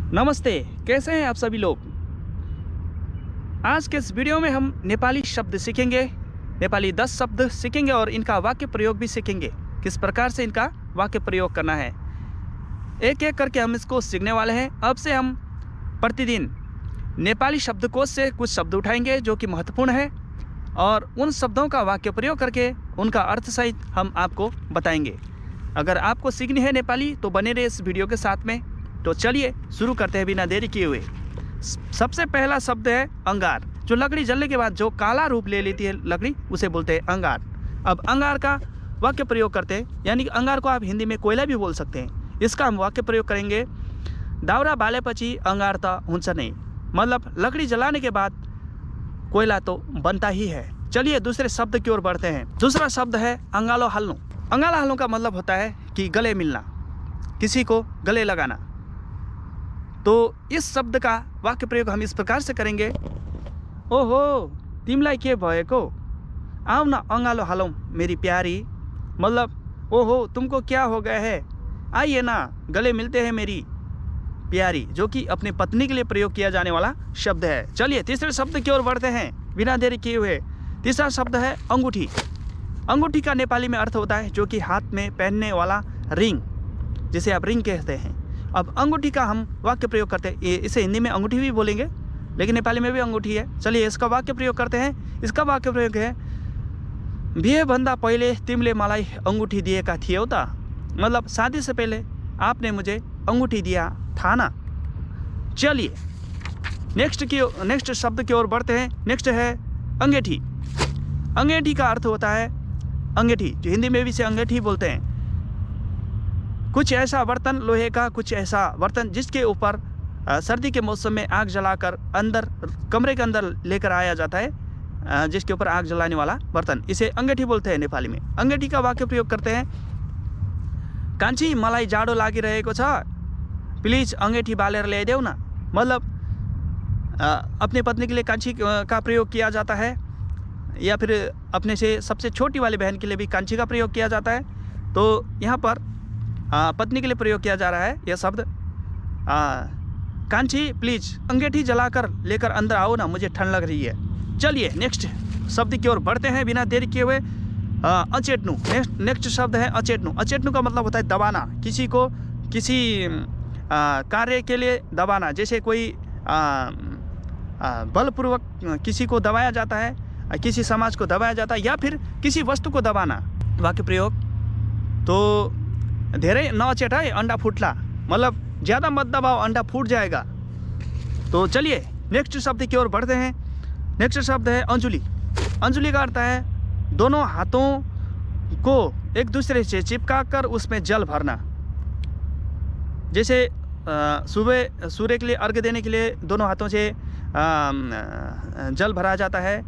नमस्ते, कैसे हैं आप सभी लोग। आज के इस वीडियो में हम नेपाली शब्द सीखेंगे। नेपाली 10 शब्द सीखेंगे और इनका वाक्य प्रयोग भी सीखेंगे, किस प्रकार से इनका वाक्य प्रयोग करना है। एक एक करके हम इसको सीखने वाले हैं। अब से हम प्रतिदिन नेपाली शब्दकोश से कुछ शब्द उठाएंगे जो कि महत्वपूर्ण है और उन शब्दों का वाक्य प्रयोग करके उनका अर्थ सहित हम आपको बताएंगे। अगर आपको सीखनी है नेपाली तो बने रहे इस वीडियो के साथ में। तो चलिए शुरू करते हैं बिना देरी किए हुए। सबसे पहला शब्द है अंगार। जो लकड़ी जलने के बाद जो काला रूप ले लेती है लकड़ी, उसे बोलते हैं अंगार। अब अंगार का वाक्य प्रयोग करते हैं, यानी कि अंगार को आप हिंदी में कोयला भी बोल सकते हैं। इसका हम वाक्य प्रयोग करेंगे, दाउरा बालेपछि अंगार त हुन्छ नहीं। मतलब लकड़ी जलाने के बाद कोयला तो बनता ही है। चलिए दूसरे शब्द की ओर बढ़ते हैं। दूसरा शब्द है अंगालो हाल्नु। अंगालो हाल्नु का मतलब होता है कि गले मिलना, किसी को गले लगाना। तो इस शब्द का वाक्य प्रयोग हम इस प्रकार से करेंगे, ओहो तिमीलाई के भएको, आओ न अंगालो हालौं मेरी प्यारी। मतलब ओहो तुमको क्या हो गया है, आइए ना गले मिलते हैं मेरी प्यारी, जो कि अपनी पत्नी के लिए प्रयोग किया जाने वाला शब्द है। चलिए तीसरे शब्द की ओर बढ़ते हैं बिना देरी किए हुए। तीसरा शब्द है अंगूठी। अंगूठी का नेपाली में अर्थ होता है जो कि हाथ में पहनने वाला रिंग, जिसे आप रिंग कहते हैं। अब अंगूठी का हम वाक्य प्रयोग करते हैं। इसे हिंदी में अंगूठी भी बोलेंगे, लेकिन नेपाली में भी अंगूठी है। चलिए इसका वाक्य प्रयोग करते हैं। इसका वाक्य प्रयोग है, बिहे भन्दा पहिले तिमीले मलाई अंगूठी दिएका थियौ त। मतलब शादी से पहले आपने मुझे अंगूठी दिया था ना। चलिए नेक्स्ट शब्द की ओर बढ़ते हैं। नेक्स्ट है अंगेठी। अंगेठी का अर्थ होता है अंगेठी, जो हिंदी में भी इसे अंगेठी बोलते हैं। कुछ ऐसा बर्तन, लोहे का कुछ ऐसा बर्तन जिसके ऊपर सर्दी के मौसम में आग जलाकर अंदर कमरे के अंदर लेकर आया जाता है, जिसके ऊपर आग जलाने वाला बर्तन, इसे अंगेठी बोलते हैं नेपाली में। अंगेठी का वाक्य प्रयोग करते हैं, कान्छी मलाई जाडो लागिरहेको छ, प्लिज अंगेठी बालेर ल्याइदेऊ न। मतलब अपनी पत्नी के लिए कान्छी का प्रयोग किया जाता है, या फिर अपने से सबसे छोटी वाली बहन के लिए भी कान्छी का प्रयोग किया जाता है। तो यहाँ पर पत्नी के लिए प्रयोग किया जा रहा है यह शब्द, कांची प्लीज अंगेठी जलाकर लेकर अंदर आओ ना, मुझे ठंड लग रही है। चलिए नेक्स्ट शब्द की ओर बढ़ते हैं बिना देरी किए हुए। अचेट्नु। नेक्स्ट शब्द है अचेट्नु। अचेट्नु का मतलब होता है दबाना, किसी को किसी कार्य के लिए दबाना। जैसे कोई बलपूर्वक किसी को दबाया जाता है, किसी समाज को दबाया जाता है, या फिर किसी वस्तु को दबाना। वाक्य प्रयोग तो धेरै नअचेट है अंडा फुटला, मतलब ज़्यादा मत दबाओ अंडा फूट जाएगा। तो चलिए नेक्स्ट शब्द की ओर बढ़ते हैं। नेक्स्ट शब्द है अंजुली। अंजुली का अर्थ है दोनों हाथों को एक दूसरे से चिपका कर उसमें जल भरना। जैसे सुबह सूर्य के लिए अर्घ्य देने के लिए दोनों हाथों से जल भरा जाता है,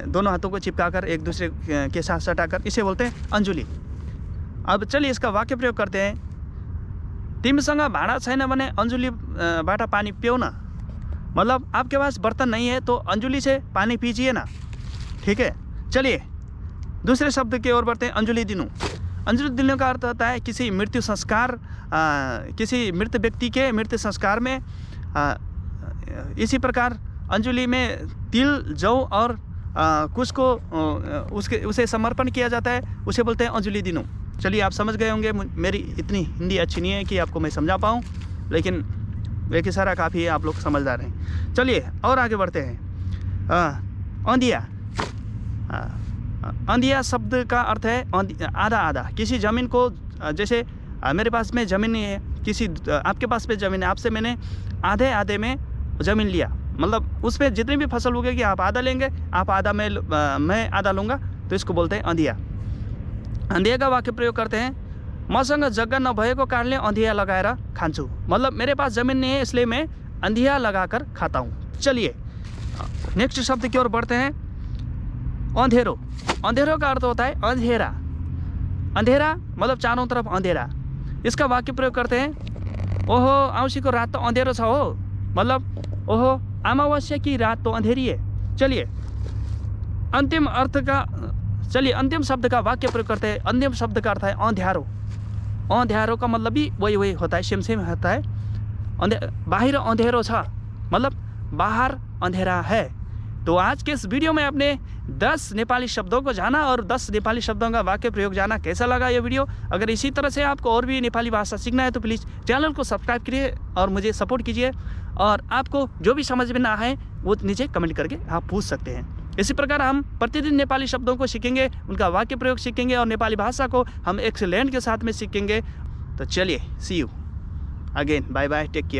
दोनों हाथों को चिपकाकर एक दूसरे के साथ सटाकर, इसे बोलते हैं अंजुली। अब चलिए इसका वाक्य प्रयोग करते हैं, तिमीसँग भाँडा छैन भने अंजुलीबाट पानी पियो ना। मतलब आपके पास बर्तन नहीं है तो अंजुली से पानी पीजिए ना, ठीक है। चलिए दूसरे शब्द की ओर बढ़ते हैं, अंजुली दिनु। अंजुली दिनु का अर्थ होता है किसी मृत्यु संस्कार, किसी मृत व्यक्ति के मृत्यु संस्कार में इसी प्रकार अंजुली में तिल, जौ और कुछ को उसे समर्पण किया जाता है, उसे बोलते हैं अंजुली दिनु। चलिए आप समझ गए होंगे। मेरी इतनी हिंदी अच्छी नहीं है कि आपको मैं समझा पाऊँ, लेकिन एक इशारा काफ़ी है, आप लोग समझदार हैं। चलिए और आगे बढ़ते हैं। अंधिया। अंधिया शब्द का अर्थ है आधा आधा, किसी ज़मीन को, जैसे मेरे पास में ज़मीन नहीं है, किसी आपके पास में ज़मीन है, आपसे मैंने आधे आधे में ज़मीन लिया। मतलब उस पर जितनी भी फसल उगेगी आप आधा लेंगे, आप आधा मैं आधा लूँगा, तो इसको बोलते हैं अंधिया। अंधिया का वाक्य प्रयोग करते हैं, मसँग जग्गा नभएको कारणले अंधिया लगाएर खान्छु। मतलब मेरे पास ज़मीन नहीं है इसलिए मैं अंधिया लगाकर खाता हूँ। चलिए नेक्स्ट शब्द की ओर बढ़ते हैं, अंधेरो। अंधेरो का अर्थ होता है अंधेरा। अंधेरा मतलब चारों तरफ अंधेरा। इसका वाक्य प्रयोग करते हैं, ओहो औँसीको रात तो अंधेरो छ हो। मतलब ओहो अमावस्या की रात तो अंधेरी है। चलिए अंतिम शब्द का वाक्य प्रयोग करते हैं। अंतिम शब्द का अर्थ है अंध्यारो। अंध्यारो का मतलब भी वही होता है, सेम होता है। बाहिर अंधेरो छ मतलब बाहर अंधेरा है। तो आज के इस वीडियो में आपने 10 नेपाली शब्दों को जाना और 10 नेपाली शब्दों का वाक्य प्रयोग जाना। कैसा लगा ये वीडियो? अगर इसी तरह से आपको और भी नेपाली भाषा सीखना है तो प्लीज़ चैनल को सब्सक्राइब करिए और मुझे सपोर्ट कीजिए। और आपको जो भी समझ में ना आए वो नीचे कमेंट करके आप पूछ सकते हैं। इसी प्रकार हम प्रतिदिन नेपाली शब्दों को सीखेंगे, उनका वाक्य प्रयोग सीखेंगे और नेपाली भाषा को हम एक्सेलेंट के साथ में सीखेंगे। तो चलिए, see you again, bye bye, take care.